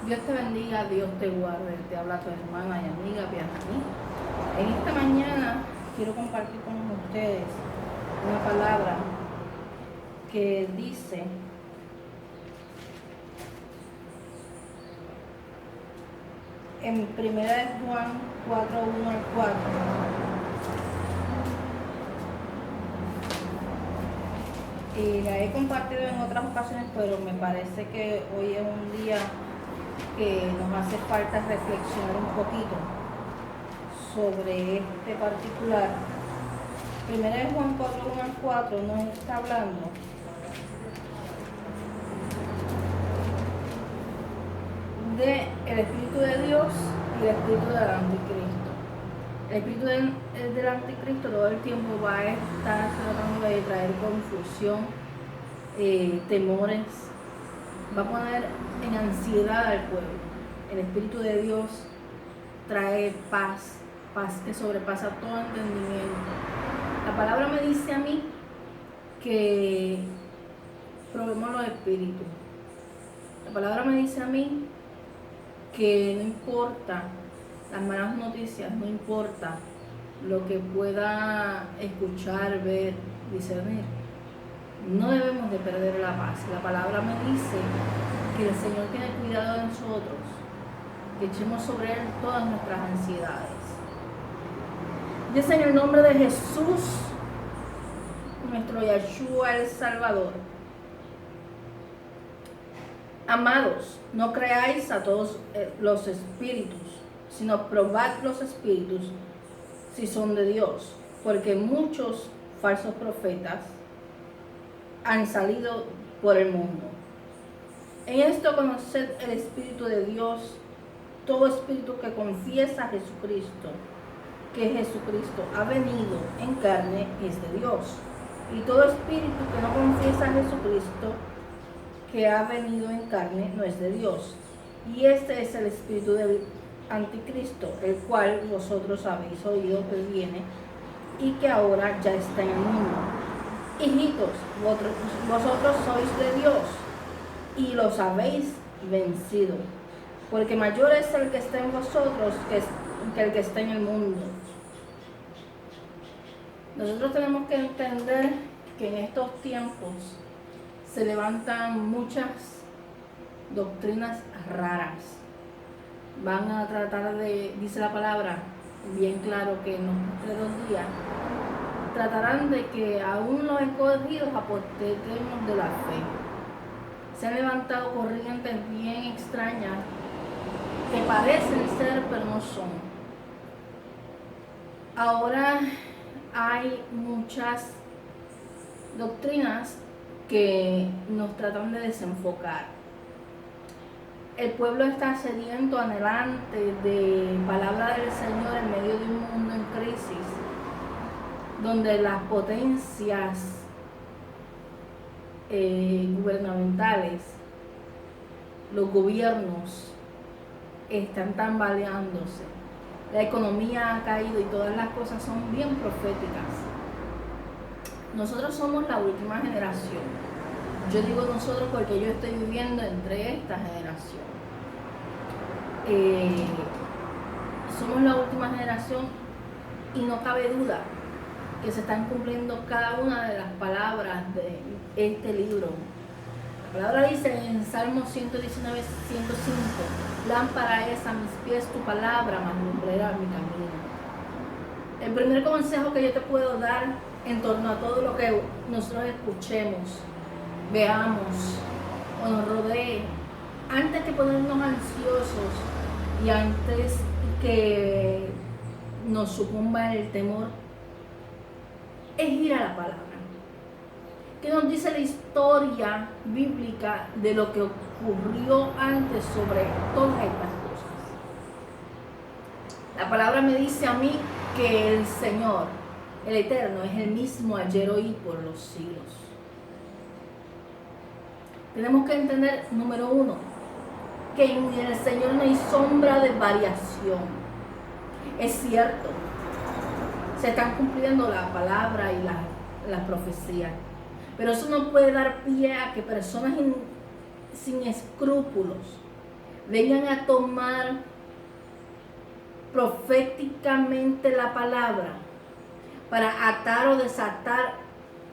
Dios te bendiga, Dios te guarde. Te habla tu hermana y amiga Bianani. En esta mañana quiero compartir con ustedes una palabra que dice en 1 Juan 4, 1 al 4. Y la he compartido en otras ocasiones, pero me parece que hoy es un día que nos hace falta reflexionar un poquito sobre este particular. 1 Juan 4, 1 al 4 nos está hablando de el Espíritu de Dios y el Espíritu del Anticristo. El Espíritu del Anticristo todo el tiempo va a estar tratando de traer confusión, temores, va a poner en ansiedad al pueblo. El Espíritu de Dios trae paz, paz que sobrepasa todo entendimiento. La palabra me dice a mí que probemos los espíritus. La palabra me dice a mí que no importa las malas noticias, no importa lo que pueda escuchar, ver, discernir, no debemos de perder la paz. La palabra me dice que el Señor tiene cuidado de nosotros, que echemos sobre Él todas nuestras ansiedades. Dice en el nombre de Jesús, nuestro Yeshua el Salvador: amados, no creáis a todos los espíritus, sino probad los espíritus si son de Dios, porque muchos falsos profetas han salido por el mundo. En esto conoced el Espíritu de Dios. Todo espíritu que confiesa a Jesucristo, que Jesucristo ha venido en carne, es de Dios. Y todo espíritu que no confiesa a Jesucristo, que ha venido en carne, no es de Dios. Y este es el espíritu del Anticristo, el cual vosotros habéis oído que viene y que ahora ya está en el mundo. Hijitos, vosotros sois de Dios y los habéis vencido, porque mayor es el que está en vosotros que el que está en el mundo. Nosotros tenemos que entender que en estos tiempos se levantan muchas doctrinas raras. Van a tratar de, dice la palabra bien claro, que en los 2 días tratarán de que aún los escogidos apostatemos de la fe. Se han levantado corrientes bien extrañas que parecen ser pero no son. Ahora hay muchas doctrinas que nos tratan de desenfocar. El pueblo está sediento, anhelante de palabra del Señor en medio de un mundo en crisis, donde las potencias gubernamentales, los gobiernos están tambaleándose, la economía ha caído y todas las cosas son bien proféticas. Nosotros somos la última generación. Yo digo nosotros porque yo estoy viviendo entre esta generación. Somos la última generación y no cabe duda que se están cumpliendo cada una de las palabras de este libro. La palabra dice en Salmo 119, 105: lámpara es a mis pies tu palabra, mas lumbrera mi camino. El primer consejo que yo te puedo dar en torno a todo lo que nosotros escuchemos, veamos o nos rodee, antes que ponernos ansiosos y antes que nos sucumba el temor, es ir a la palabra, que nos dice la historia bíblica de lo que ocurrió antes sobre todas estas cosas. La palabra me dice a mí que el Señor, el Eterno, es el mismo ayer, hoy y por los siglos. Tenemos que entender, número 1, que en el Señor no hay sombra de variación. Es cierto, se están cumpliendo la palabra y la profecía, pero eso no puede dar pie a que personas sin escrúpulos vengan a tomar proféticamente la palabra para atar o desatar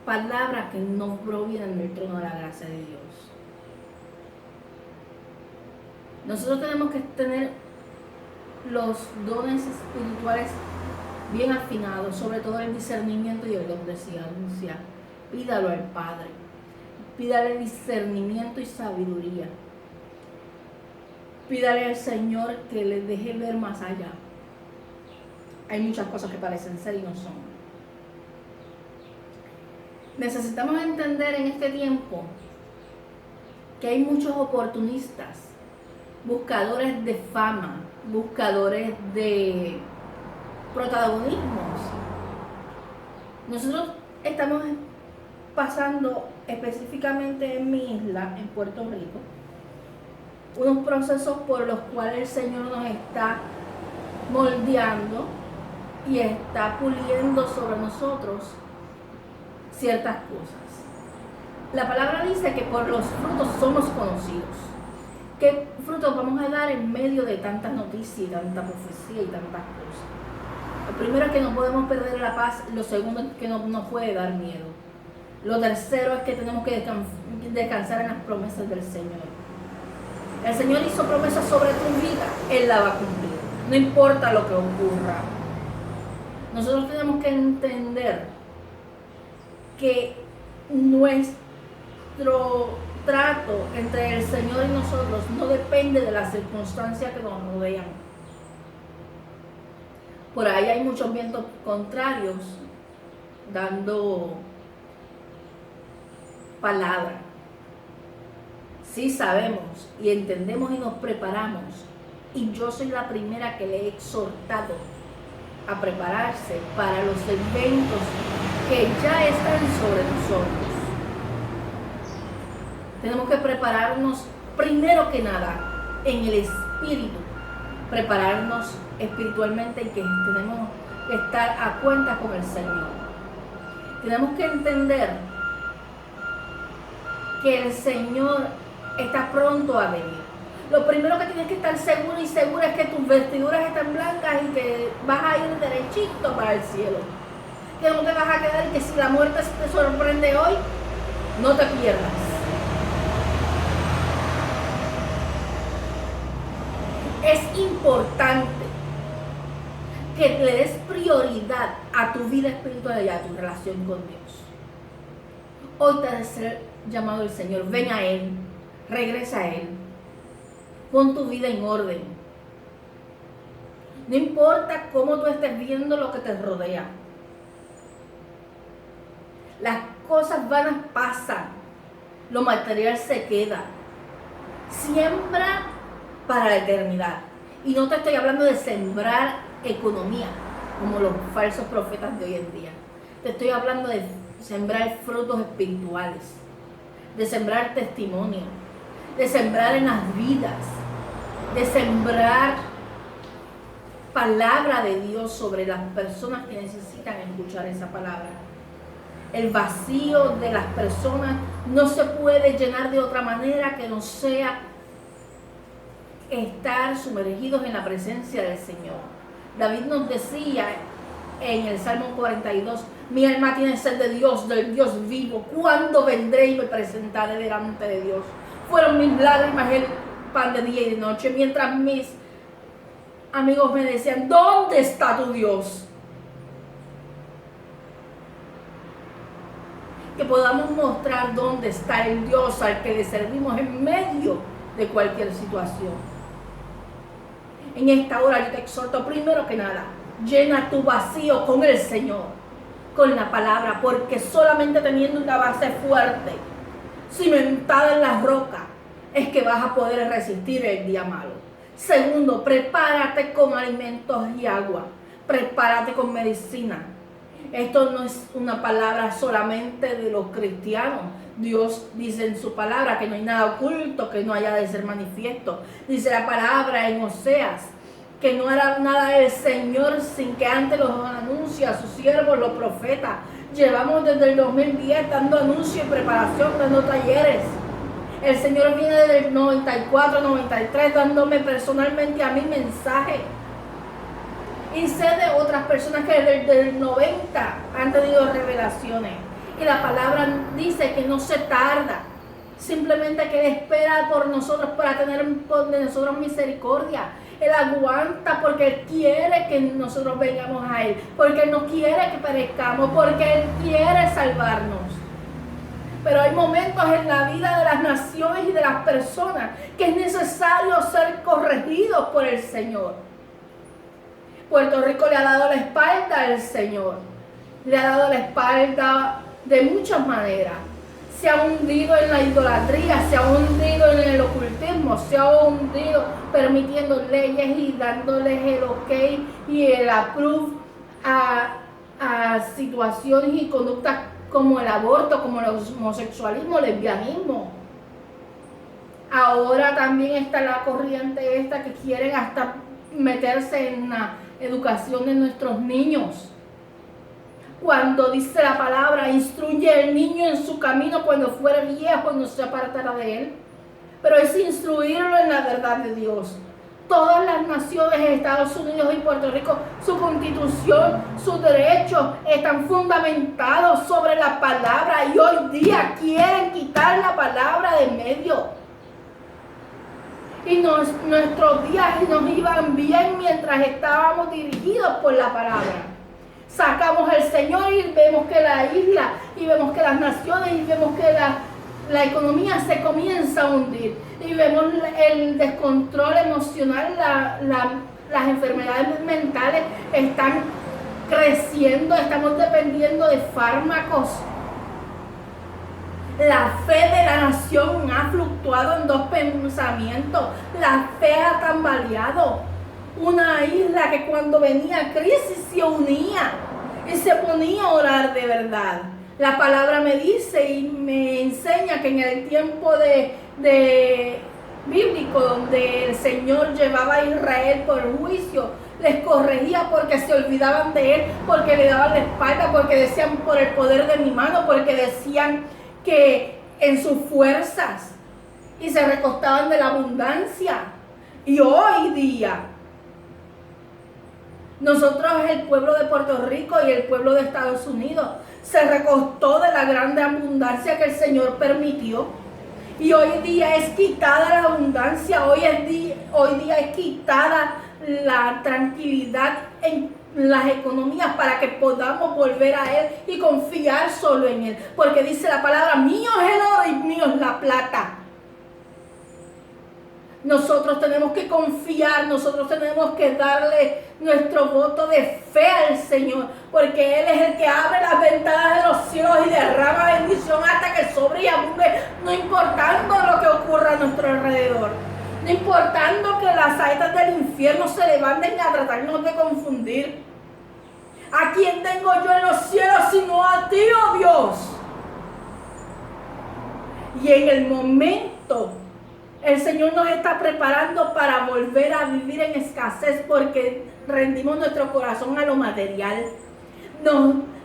palabras que no provienen del trono de la gracia de Dios. Nosotros tenemos que tener los dones espirituales bien afinados, sobre todo el discernimiento y el don de ciencia. Pídalo al Padre, pídale discernimiento y sabiduría. Pídale al Señor que le deje ver más allá. Hay muchas cosas que parecen ser y no son. Necesitamos entender en este tiempo que hay muchos oportunistas, buscadores de fama, buscadores de protagonismos. Nosotros estamos pasando específicamente en mi isla, en Puerto Rico, unos procesos por los cuales el Señor nos está moldeando y está puliendo sobre nosotros ciertas cosas. La palabra dice que por los frutos somos conocidos. ¿Qué frutos vamos a dar en medio de tantas noticias y tanta profecía y tantas cosas? Lo primero es que no podemos perder la paz. Lo segundo es que no nos puede dar miedo. Lo tercero es que tenemos que descansar en las promesas del Señor. El Señor hizo promesas sobre tu vida, Él la va a cumplir. No importa lo que ocurra. Nosotros tenemos que entender que nuestro trato entre el Señor y nosotros no depende de las circunstancias que nos rodean. Por ahí hay muchos vientos contrarios dando palabra. Sí sabemos y entendemos y nos preparamos. Y yo soy la primera que le he exhortado a prepararse para los eventos que ya están sobre nosotros. Tenemos que prepararnos primero que nada en el espíritu, prepararnos espiritualmente y que tenemos que estar a cuenta con el Señor. Tenemos que entender que el Señor está pronto a venir. Lo primero que tienes que estar seguro y segura es que tus vestiduras están blancas y que vas a ir derechito para el cielo. Que no te vas a quedar y que si la muerte te sorprende hoy, no te pierdas. Es importante que le des prioridad a tu vida espiritual y a tu relación con Dios. Hoy te ha de ser llamado el Señor. Ven a Él, regresa a Él. Pon tu vida en orden. No importa cómo tú estés viendo lo que te rodea. Las cosas vanas pasan. Lo material se queda. Siembra para la eternidad. Y no te estoy hablando de sembrar economía, como los falsos profetas de hoy en día. Te estoy hablando de sembrar frutos espirituales, de sembrar testimonio, de sembrar en las vidas, de sembrar palabra de Dios sobre las personas que necesitan escuchar esa palabra. El vacío de las personas no se puede llenar de otra manera que no sea estar sumergidos en la presencia del Señor. David nos decía en el Salmo 42, mi alma tiene sed de Dios, del Dios vivo. ¿Cuándo vendré y me presentaré delante de Dios? Fueron mis lágrimas el pan de día y de noche, mientras mis amigos me decían, ¿dónde está tu Dios? Que podamos mostrar dónde está el Dios al que le servimos en medio de cualquier situación. En esta hora yo te exhorto, primero que nada, llena tu vacío con el Señor, con la palabra, porque solamente teniendo una base fuerte, cimentada en la roca, es que vas a poder resistir el día malo. Segundo, prepárate con alimentos y agua, prepárate con medicina. Esto no es una palabra solamente de los cristianos. Dios dice en su palabra que no hay nada oculto que no haya de ser manifiesto. Dice la palabra en Oseas que no hará nada el Señor sin que antes los anuncie a sus siervos, los profetas. Llevamos desde el 2010 dando anuncios y preparación, dando talleres. El Señor viene desde el 94, 93 dándome personalmente a mí mensaje. Y sé de otras personas que desde el 90 han tenido revelaciones. Y la palabra dice que no se tarda. Simplemente que Él espera por nosotros para tener de nosotros misericordia. Él aguanta porque Él quiere que nosotros vengamos a Él. Porque Él no quiere que perezcamos. Porque Él quiere salvarnos. Pero hay momentos en la vida de las naciones y de las personas que es necesario ser corregidos por el Señor. Puerto Rico le ha dado la espalda al Señor. Le ha dado la espalda de muchas maneras. Se ha hundido en la idolatría, se ha hundido en el ocultismo, se ha hundido permitiendo leyes y dándoles el ok y el approve a situaciones y conductas como el aborto, como el homosexualismo, el lesbianismo. Ahora también está la corriente esta que quieren hasta meterse en la educación de nuestros niños. Cuando dice la palabra, instruye al niño en su camino cuando fuere viejo y no se apartará de él. Pero es instruirlo en la verdad de Dios. Todas las naciones, Estados Unidos y Puerto Rico, su constitución, sus derechos están fundamentados sobre la palabra y hoy día quieren quitar la palabra de medio. Y nuestros días nos iban bien mientras estábamos dirigidos por la palabra. Sacamos al Señor y vemos que la isla, y vemos que las naciones, y vemos que la economía se comienza a hundir. Y vemos el descontrol emocional, las enfermedades mentales están creciendo, estamos dependiendo de fármacos. La fe de la nación ha fluctuado en dos pensamientos. La fe ha tambaleado. Una isla que cuando venía crisis se unía y se ponía a orar de verdad. La palabra me dice y me enseña que en el tiempo de bíblico, donde el Señor llevaba a Israel por juicio, les corregía porque se olvidaban de Él, porque le daban la espalda, porque decían por el poder de mi mano, porque decían que en sus fuerzas y se recostaban de la abundancia. Y hoy día nosotros, el pueblo de Puerto Rico y el pueblo de Estados Unidos, se recostó de la grande abundancia que el Señor permitió. Y hoy día es quitada la abundancia, hoy día es quitada la tranquilidad en las economías para que podamos volver a Él y confiar solo en Él. Porque dice la palabra, mío es el oro y mío es la plata. Nosotros tenemos que confiar, nosotros tenemos que darle nuestro voto de fe al Señor, porque Él es el que abre las ventanas de los cielos y derrama bendición hasta que sobre y abunde, no importando lo que ocurra a nuestro alrededor, no importando que las saetas del infierno se levanten a tratarnos de confundir. ¿A quién tengo yo en los cielos sino a ti, oh Dios? Y en el momento el Señor nos está preparando para volver a vivir en escasez porque rendimos nuestro corazón a lo material.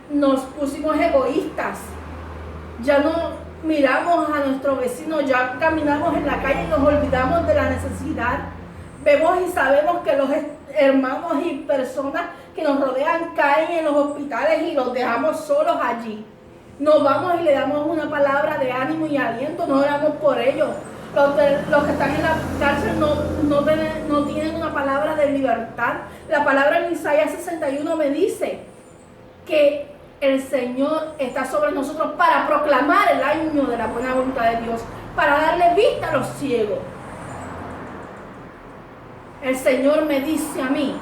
Nos pusimos egoístas. Ya no miramos a nuestro vecino, ya caminamos en la calle y nos olvidamos de la necesidad. Vemos y sabemos que los hermanos y personas que nos rodean caen en los hospitales y los dejamos solos allí. Nos vamos y le damos una palabra de ánimo y aliento, no oramos por ellos. Los que están en la cárcel no tienen una palabra de libertad. La palabra en Isaías 61 me dice que el Señor está sobre nosotros para proclamar el año de la buena voluntad de Dios, para darle vista a los ciegos. El Señor me dice a mí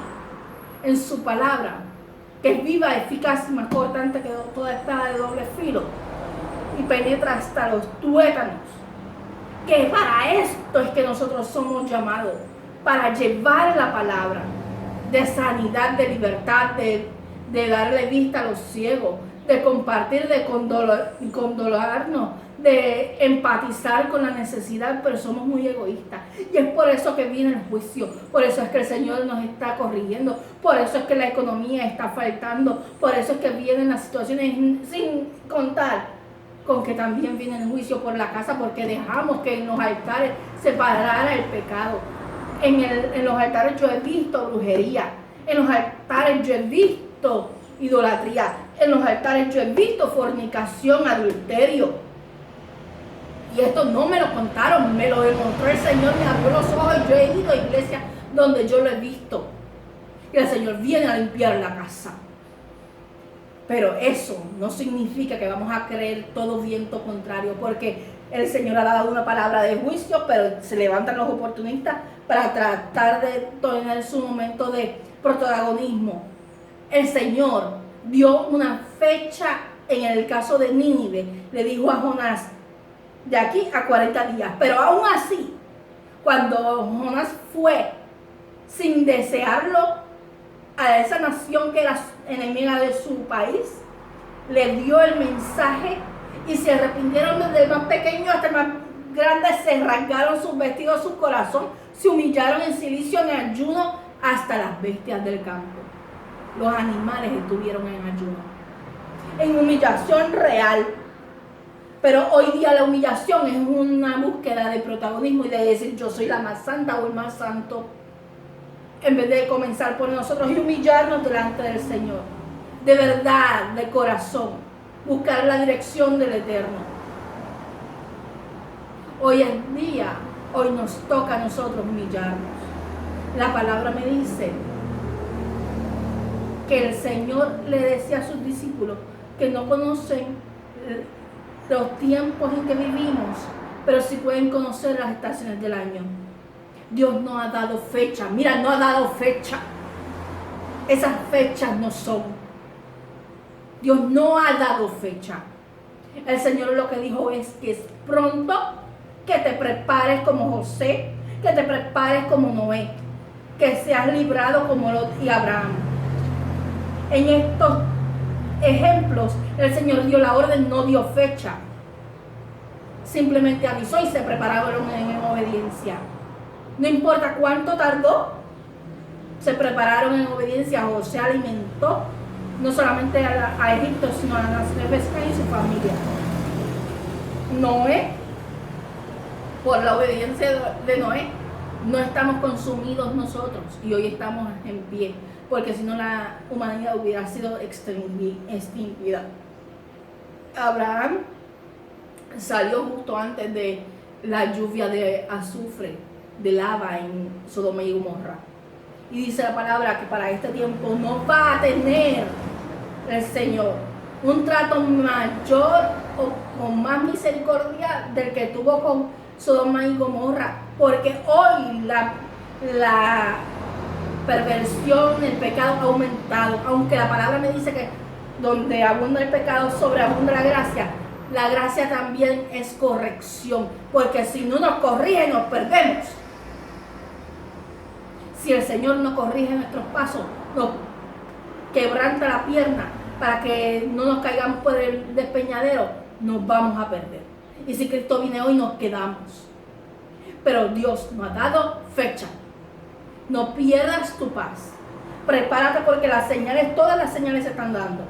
en su palabra que es viva, eficaz y más cortante que toda espada de doble filo y penetra hasta los tuétanos. Que para esto es que nosotros somos llamados, para llevar la palabra de sanidad, de libertad, de darle vista a los ciegos, de compartir, de condolarnos, de empatizar con la necesidad, pero somos muy egoístas. Y es por eso que viene el juicio, por eso es que el Señor nos está corrigiendo, por eso es que la economía está faltando, por eso es que vienen las situaciones sin contar con que también viene el juicio por la casa, porque dejamos que en los altares se parara el pecado. En los altares yo he visto brujería, en los altares yo he visto idolatría, en los altares yo he visto fornicación, adulterio. Y esto no me lo contaron, me lo demostró el Señor, me abrió los ojos y yo he ido a iglesias donde yo lo he visto. Y el Señor viene a limpiar la casa. Pero eso no significa que vamos a creer todo viento contrario, porque el Señor ha dado una palabra de juicio, pero se levantan los oportunistas para tratar de tener su momento de protagonismo. El Señor dio una fecha en el caso de Nínive, le dijo a Jonás, de aquí a 40 días, pero aún así, cuando Jonás fue sin desearlo a esa nación que era enemiga de su país, le dio el mensaje y se arrepintieron desde el más pequeño hasta el más grande, se rasgaron sus vestidos, su corazón, se humillaron en silicio, en ayuno, hasta las bestias del campo. Los animales estuvieron en ayuno, en humillación real. Pero hoy día la humillación es una búsqueda de protagonismo y de decir yo soy la más santa o el más santo, en vez de comenzar por nosotros y humillarnos delante del Señor, de verdad, de corazón, buscar la dirección del Eterno. Hoy en día, hoy nos toca a nosotros humillarnos. La palabra me dice que el Señor le decía a sus discípulos que no conocen los tiempos en que vivimos, pero sí pueden conocer las estaciones del año. Dios no ha dado fecha. Mira, no ha dado fecha. Esas fechas no son. Dios no ha dado fecha. El Señor lo que dijo es que es pronto, que te prepares como José, que te prepares como Noé, que seas librado como Lot y Abraham. En estos ejemplos, el Señor dio la orden, no dio fecha. Simplemente avisó y se prepararon en obediencia. No importa cuánto tardó, se prepararon en obediencia. José alimentó no solamente a Egipto, sino a las naciones vecinas y su familia. Noé, por la obediencia de Noé, no estamos consumidos nosotros y hoy estamos en pie, porque si no la humanidad hubiera sido extinguida. Abraham salió justo antes de la lluvia de azufre, de lava en Sodoma y Gomorra. Y dice la palabra que para este tiempo no va a tener el Señor un trato mayor o con más misericordia del que tuvo con Sodoma y Gomorra, porque hoy la perversión, el pecado ha aumentado, aunque la palabra me dice que donde abunda el pecado sobreabunda la gracia también es corrección, porque si no nos corrige nos perdemos. Si el Señor no corrige nuestros pasos, nos quebranta la pierna para que no nos caigamos por el despeñadero, nos vamos a perder. Y si Cristo viene hoy, nos quedamos. Pero Dios nos ha dado fecha. No pierdas tu paz. Prepárate porque todas las señales se están dando.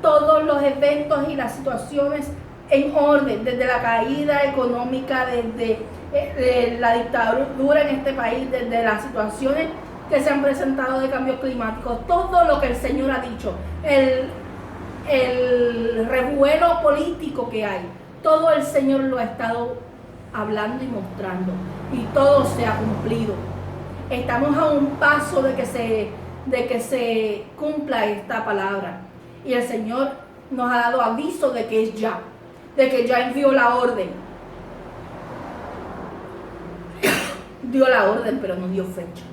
Todos los eventos y las situaciones en orden, desde la caída económica, desde la dictadura en este país, desde las situaciones que se han presentado de cambios climáticos, todo lo que el Señor ha dicho, el revuelo político que hay, todo el Señor lo ha estado hablando y mostrando, y todo se ha cumplido. Estamos a un paso de que se cumpla esta palabra, y el Señor nos ha dado aviso de que es ya, de que ya envió la orden. Dio la orden, pero no dio fecha.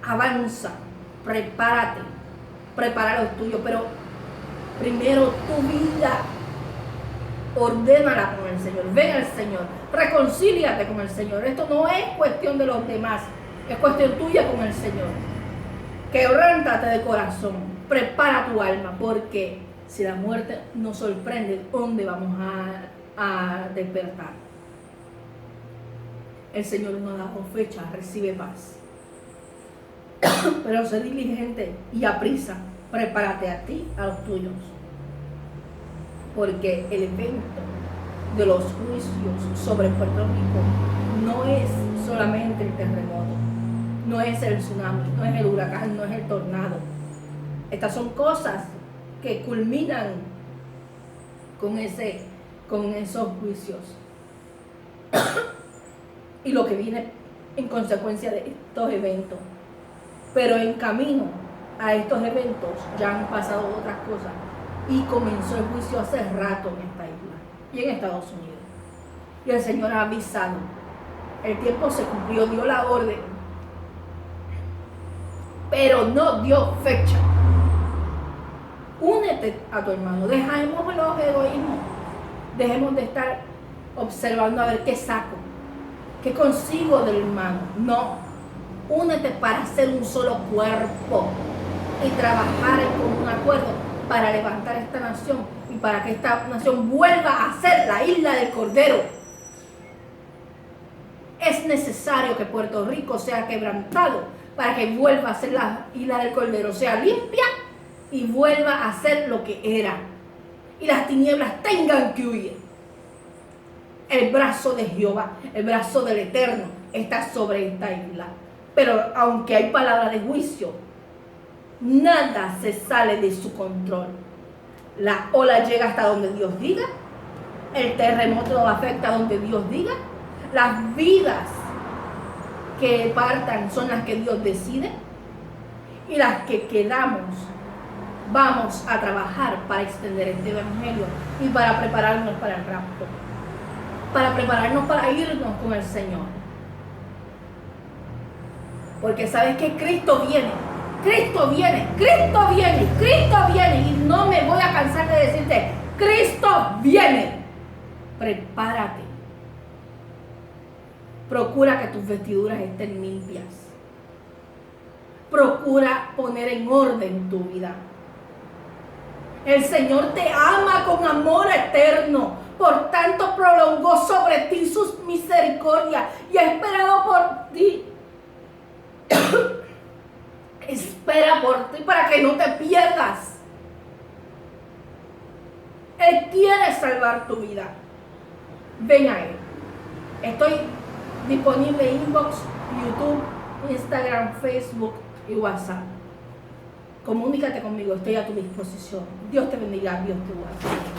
Avanza, prepárate, prepara los tuyos, pero primero tu vida, ordénala con el Señor, ven al Señor, reconcíliate con el Señor. Esto no es cuestión de los demás, es cuestión tuya con el Señor. Quebrántate de corazón, prepara tu alma, porque si la muerte nos sorprende, ¿dónde vamos a despertar? El Señor nos ha dado fecha, recibe paz. Pero sé diligente y aprisa, prepárate a ti, a los tuyos. porque el evento de los juicios sobre Puerto Rico no es solamente el terremoto, no es el tsunami, no es el huracán, no es el tornado. Estas son cosas que culminan con esos juicios y lo que viene en consecuencia de estos eventos. Pero en camino a estos eventos ya han pasado otras cosas y comenzó el juicio hace rato en esta isla y en Estados Unidos. Y el Señor ha avisado, el tiempo se cumplió, dio la orden, pero no dio fecha. Únete a tu hermano, dejemos los egoísmos, dejemos de estar observando a ver qué saco, qué consigo del hermano. No, únete para ser un solo cuerpo y trabajar en común acuerdo para levantar esta nación y para que esta nación vuelva a ser la isla del Cordero. Es necesario que Puerto Rico sea quebrantado para que vuelva a ser la isla del Cordero, sea limpia y vuelva a ser lo que era. Y las tinieblas tengan que huir. El brazo de Jehová, el brazo del Eterno está sobre esta isla. Pero aunque hay palabras de juicio, nada se sale de su control. La ola llega hasta donde Dios diga. El terremoto afecta donde Dios diga. Las vidas que partan son las que Dios decide. Y las que quedamos, vamos a trabajar para extender este evangelio y para prepararnos para el rapto. Para prepararnos para irnos con el Señor. Porque sabes que Cristo viene. Cristo viene, Cristo viene, Cristo viene. Y no me voy a cansar de decirte, Cristo viene. Prepárate. Procura que tus vestiduras estén limpias. Procura poner en orden tu vida. El Señor te ama con amor eterno. Por tanto prolongó sobre ti sus misericordias y ha esperado por ti. Espera por ti para que no te pierdas. Él quiere salvar tu vida. Ven a Él. Estoy disponible en inbox, YouTube, Instagram, Facebook y WhatsApp. Comunícate conmigo, estoy a tu disposición. Dios te bendiga, Dios te guarde.